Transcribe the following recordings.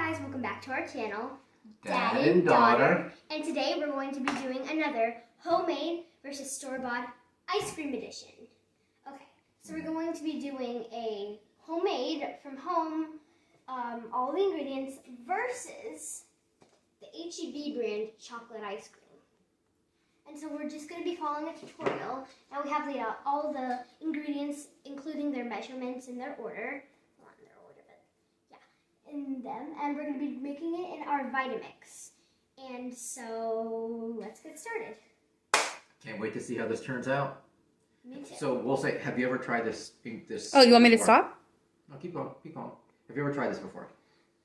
guys, welcome back to our channel, Dad and Daughter. And today we're going to be doing another homemade versus store-bought ice cream edition. Okay, so we're going to be doing a homemade from home, all the ingredients, versus the H-E-B brand chocolate ice cream. And so we're just going to be following a tutorial. Now we have laid out all the ingredients, including their measurements and their order. In them, and we're going to be making it in our Vitamix. And so let's get started. Can't wait to see how this turns out. Me too. So we'll say, have you ever tried this? Oh, you want me to before? stop? No, keep going, keep going. Have you ever tried this before?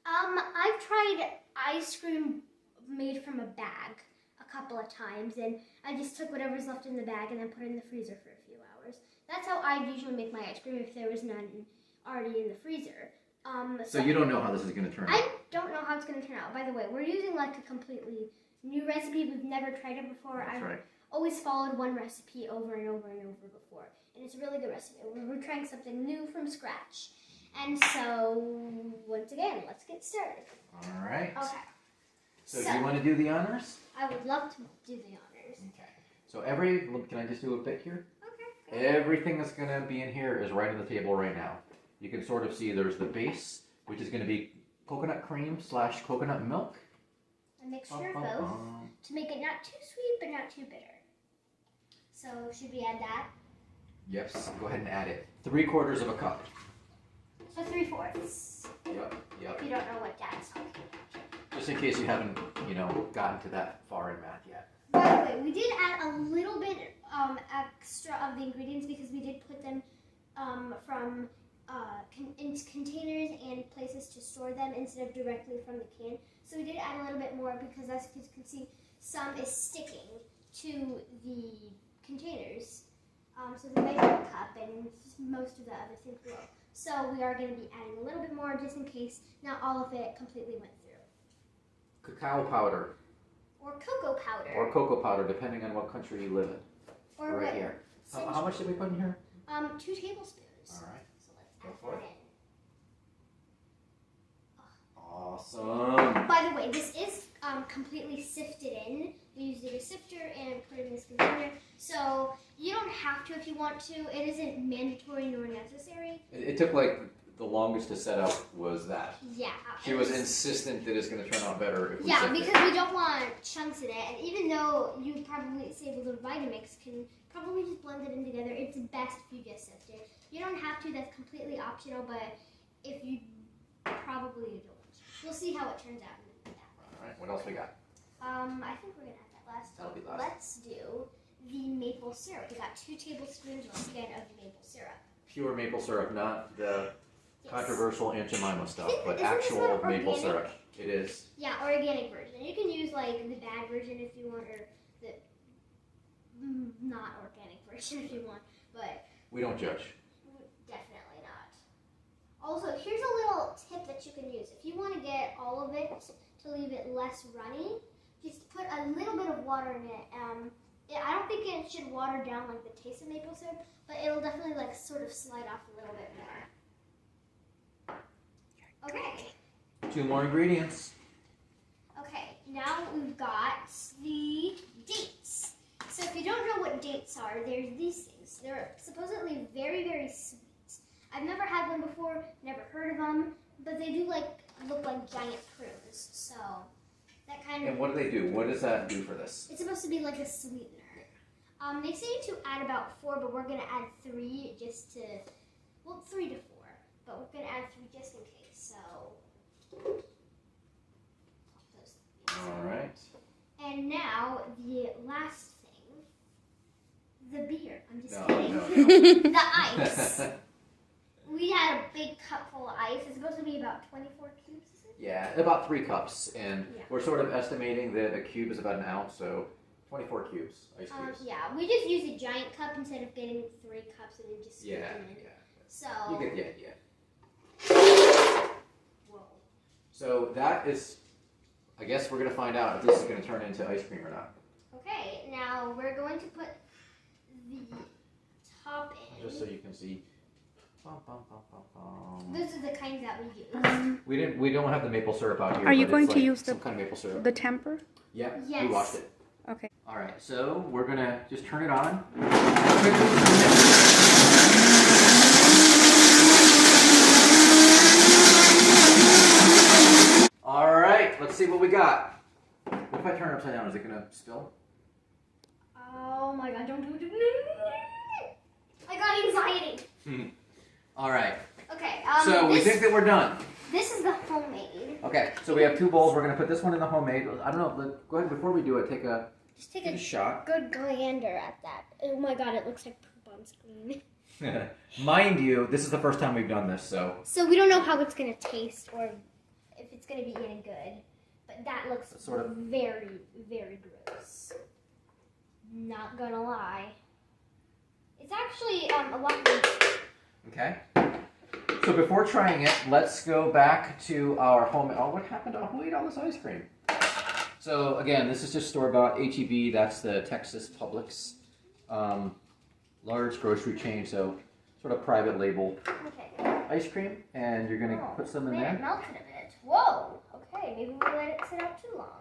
I've tried ice cream made from a bag a couple of times, and I just took whatever's left in the bag and then put it in the freezer for a few hours. That's how I usually make my ice cream if there was none already in the freezer. So you don't know how this is going to turn out? I don't know how it's going to turn out. By the way, we're using like a completely new recipe. We've never tried it before. That's right. Always followed one recipe over and over and over before. And it's a really good recipe. We're trying something new from scratch. And so, once again, let's get started. All right. Okay. So do you want to do the honors? I would love to do the honors. Okay. So can I just do a bit here? Okay. Everything that's going to be in here is right on the table right now. You can sort of see there's the base, which is going to be coconut cream / coconut milk. A mixture of both to make it not too sweet but not too bitter. So should we add that? Yes, go ahead and add it. 3/4 of a cup. So 3/4. Yep. If you don't know what Dad's talking about. Just in case you haven't, gotten to that far in math yet. By the way, we did add a little bit extra of the ingredients because we did put them from into containers and places to store them instead of directly from the can. So we did add a little bit more because, as you can see, some is sticking to the containers. So the measuring cup and most of the other things will. So we are going to be adding a little bit more just in case not all of it completely went through. Cacao powder. Or cocoa powder. Or cocoa powder, depending on what country you live in. Or right here. How much did we put in here? 2 tablespoons. All right. So let's add Go for that it. in. Awesome. By the way, this is completely sifted in. We used a sifter and put it in this container. So you don't have to if you want to. It isn't mandatory nor necessary. It took like the longest to set up was that. Yeah. She was insistent that it's going to turn out better if we Yeah, sift because it. we don't want chunks in it. And even though you probably save a little Vitamix, can probably just blend it in together. It's best if you just sift it. You don't have to. That's completely optional. But if you probably don't. We'll see how it turns out that way. All right, what else we got? I think we're going to add that last. That'll be last. Let's do the maple syrup. We got 2 tablespoons once again of the maple syrup. Pure maple syrup, not the controversial Aunt Jemima stuff, but Isn't this actual one maple organic? syrup. It is. Yeah, organic version. You can use like the bad version if you want, or the not organic version if you want, but We don't judge. definitely not. Also, here's a little tip that you can use. If you want to get all of it to leave it less runny, just put a little bit of water in it. I don't think it should water down like the taste of maple syrup, but it'll definitely like sort of slide off a little bit more. Okay. 2 more ingredients. Okay, now we've got the dates. So if you don't know what dates are, there's these things. They're supposedly very, very sweet. I've never had one before, never heard of them, but they do look like giant prunes. So that kind of. And what do they do? What does that do for this? It's supposed to be like a sweetener. They say to add about 4, but we're gonna add 3 just to, 3 to 4, but we're gonna add 3 just in case. So. All right. And now the last thing, the beer. I'm just No, kidding. no. The ice. We had a big cup full of ice. It's supposed to be about 24 cubes, is it? Yeah, about 3 cups, and Yeah. we're sort of estimating that a cube is about an ounce, so 24 cubes, ice cubes. Yeah, we just used a giant cup instead of getting 3 cups and then just scooping in. Yeah. So. You get the idea. Whoa. So that is, I guess we're going to find out if this is going to turn into ice cream or not. Okay, now we're going to put the top in. Just so you can see. Those are the kinds that we use. We don't have the maple syrup out here. Are you but going it's to like use some kind of maple syrup? the temper? Yeah, Yes. we washed it. Okay. All right, so we're gonna just turn it on. All right, let's see what we got. What if I turn it upside down? Is it gonna spill? Oh my god, don't do it. I got anxiety. All right. Okay, So we think that we're done. this is the homemade. Okay, so we have 2 bowls. We're gonna put this one in the homemade. I don't know. Go ahead before we do it. Take a Just take a shot. good gander at that. Oh my god, it looks like poop on screen. Mind you, this is the first time we've done this, so So we don't know how it's gonna taste or if it's gonna be any good. But that looks sort of very, very gross. Not gonna lie. It's actually a lot good. okay. So before trying it, let's go back to our home. Oh, what happened? Oh, who ate all this ice cream? So again, this is just store-bought HEB. That's the Texas Publix large grocery chain. So sort of private label Okay. ice cream, and you're gonna put some in man, there. it melted a bit. Whoa. Okay, maybe we let it sit out too long.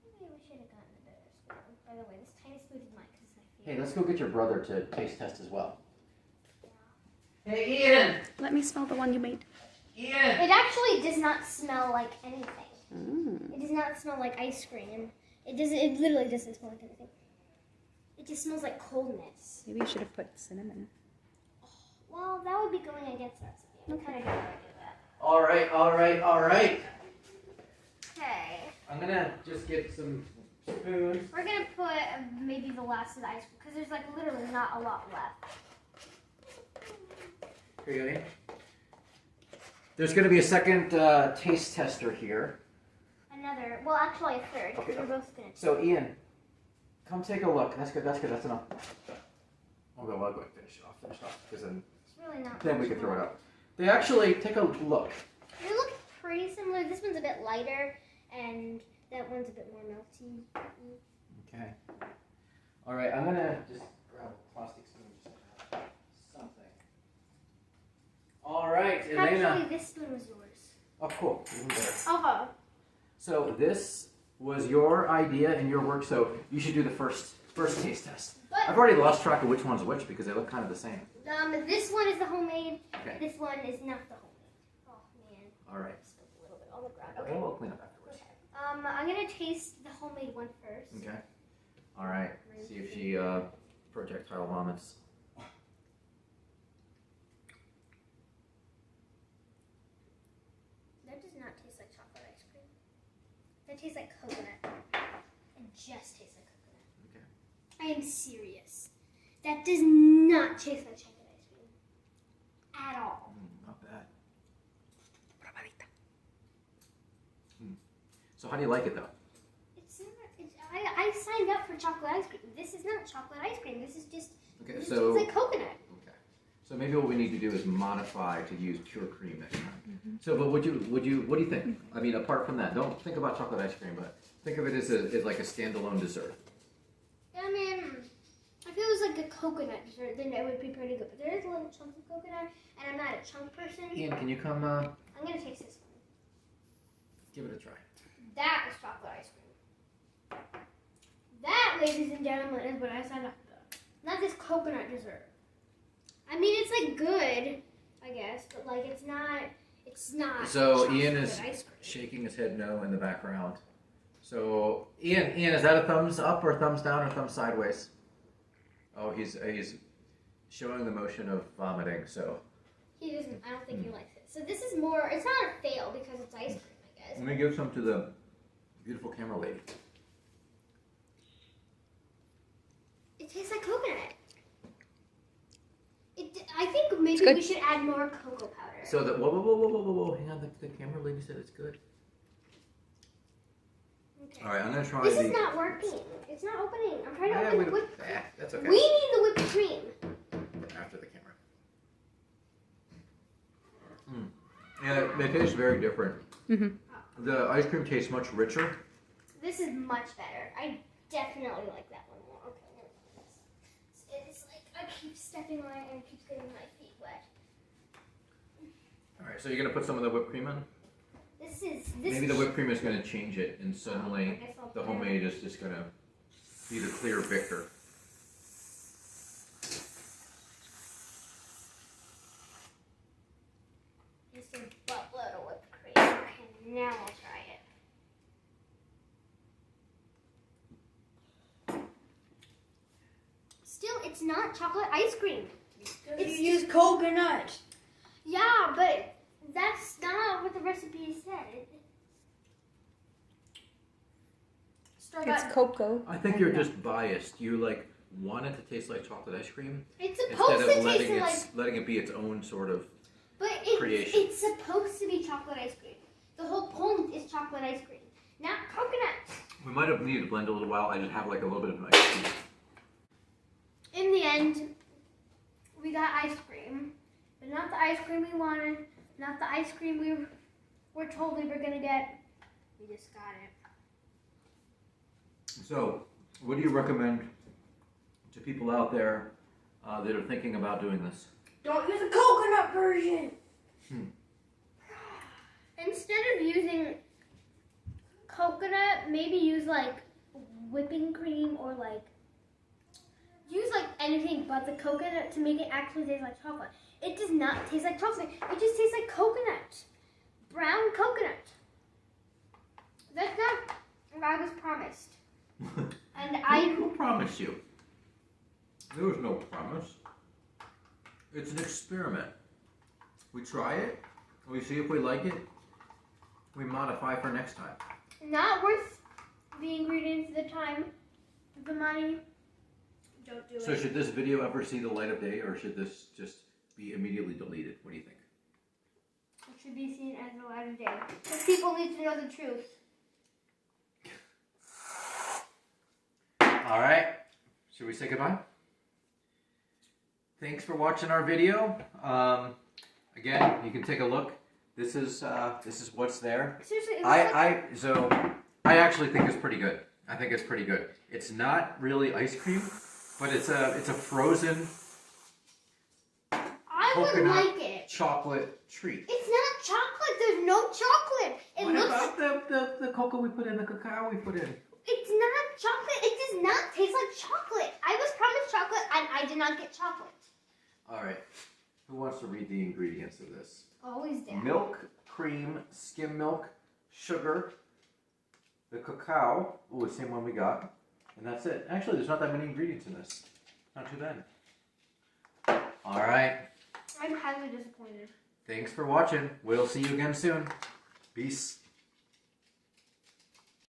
Maybe we should have gotten a better spoon. By the way, this tiny spoon is mine because it's my Hey, favorite. let's go get your brother to taste test as well. Hey, Ian! Let me smell the one you made. Ian! It actually does not smell like anything. Mm. It does not smell like ice cream. It doesn't. It literally doesn't smell like anything. It just smells like coldness. Maybe you should have put cinnamon. Well, that would be going against the recipe. I kind of don't want to do that. All right, all right, all right. Okay. I'm gonna just get some spoons. We're gonna put maybe the last of the ice cream because there's like literally not a lot left. Here you go, Ian. There's gonna be a second taste tester here. Another. Well, actually a third. Okay. We're both gonna. So Ian, come take a look. That's good. That's good. That's enough. I'll go and finish off, because It's really not. then we much can throw it more. up. They actually take a look. They look pretty similar. This one's a bit lighter, and that one's a bit more melty. Okay. All right. I'm gonna just grab a plastic spoon. Just something. All right, Elena. Actually, this spoon was yours. Oh, cool. Even better. Uh-huh. So this was your idea and your work. So you should do the first taste test. But I've already lost track of which one's which because they look kind of the same. this one is the homemade. Okay. This one is not the homemade. Oh man. All right. I spilled a little bit on the ground. Okay. Okay. We'll clean up afterwards. I'm gonna taste the homemade one first. Okay. All right. See if she projectile vomits. That does not taste like chocolate ice cream. That tastes like coconut. It just tastes like coconut. Okay. I am serious. That does not taste like chocolate ice cream. At all. Not bad. So how do you like it though? It's not. I signed up for chocolate ice cream. This is not chocolate ice cream. This is just. Okay. This So. tastes like coconut. Okay. So maybe what we need to do is modify to use pure cream next time. So, but what do you think? I mean, apart from that, don't think about chocolate ice cream, but think of it as like a standalone dessert. I mean, if it was like a coconut dessert, then it would be pretty good. But there is a little chunk of coconut, and I'm not a chunk person. Ian, can you come I'm gonna taste this one. give it a try? That is chocolate ice cream. That, ladies and gentlemen, is what I signed up for. Not this coconut dessert. I mean, it's like good, I guess, but like it's not. It's not. So Ian chocolate is ice cream. shaking his head no in the background. So Ian, is that a thumbs up or thumbs down or thumbs sideways? Oh, he's showing the motion of vomiting. So He doesn't. I don't think he likes it. So this is more. It's not a fail because it's ice cream, I guess. let me give some to the beautiful camera lady. It tastes like coconut. I think maybe good. we should add more cocoa powder. So that whoa, hang on, the camera lady said it's good. Okay. All right, I'm gonna try This the. is not working. It's not opening. I'm trying to Yeah, open the whipped cream. that's okay. We need the whipped cream. After the camera. Yeah, they taste very different. Mm-hmm. The ice cream tastes much richer. This is much better. I definitely like that one more. Okay, I'm gonna put this. It's like I keeps stepping on it and keeps getting my feet wet. All right, so you're gonna put some of the whipped cream in? This Maybe the whipped cream is gonna change it, and suddenly I guess I'll the put it homemade is just gonna be the clear victor. Just a buttload of whipped cream. Okay, now I'll try it. Still, it's not chocolate ice cream. You use coconut. Yeah, but that's not what the recipe said. It's cocoa. I think you're just biased. You like want it to taste like chocolate ice cream It's instead supposed of to letting taste it like, letting it be its own sort of. but creation. it's supposed to be chocolate ice cream. The whole point is chocolate ice cream, not coconut. We might have needed to blend a little while. I just have like a little bit of ice cream. In the end, we got ice cream, but not the ice cream we wanted, not the ice cream we were told we were gonna get. We just got it. So, what do you recommend to people out there that are thinking about doing this? Don't use the coconut version. Instead of using coconut, maybe use like whipping cream or like use like anything but the coconut to make it actually taste like chocolate. It does not taste like chocolate. It just tastes like coconut. Brown coconut. That's not what I was promised. And Who promised you? There was no promise. It's an experiment. We try it, we see if we like it, we modify for next time. not worth the ingredients, the time, the money. Don't do So it. should this video ever see the light of day, or should this just be immediately deleted? What do you think? It should be seen as the light of day. Because people need to know the truth. All right, should we say goodbye? Thanks for watching our video. Again, you can take a look. This is what's there. Seriously, it looks like I actually think it's pretty good. I think it's pretty good. It's not really ice cream, but it's a frozen I would coconut like it. chocolate treat. It's not chocolate. There's no chocolate. It What looks. about the cocoa we put in, the cacao we put in? It's not chocolate. It does not taste like chocolate. I was promised chocolate, and I did not get chocolate. All right. Who wants to read the ingredients of this? Always there. Milk, cream, skim milk, sugar, the cacao. Oh, the same one we got. And that's it. Actually, there's not that many ingredients in this. Not too bad. All right. I'm highly disappointed. Thanks for watching. We'll see you again soon. Peace.